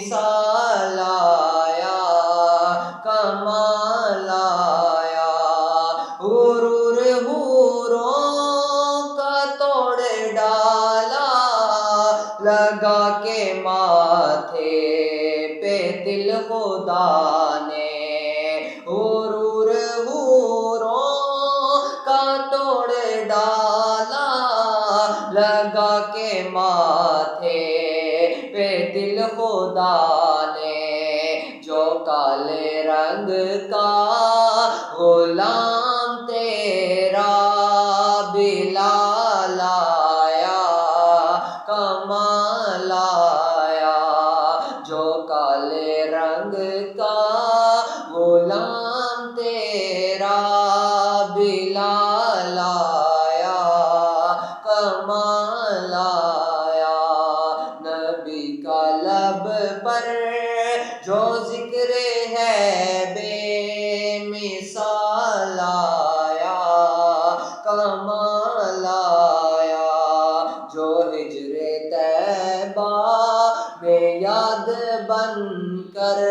مثال آیا، کمال آیا، غرور حوروں کا توڑ ڈالا، لگا کے ماتھے پہ دل خدا نے، غرور حوروں کا توڑ ڈالا، لگا کے ماتھے پہ دل خدا نے، جو کالے رنگ کا غلام تیرا بلال آیا، کمال آیا، جو کالے رنگ کا غلام تیرا بلال آیا، کمال آیا، نبی کا لب پر جو ذکر ہے بے مثال آیا، کمال آیا، جو ہجر طیبہ میں یاد بن کر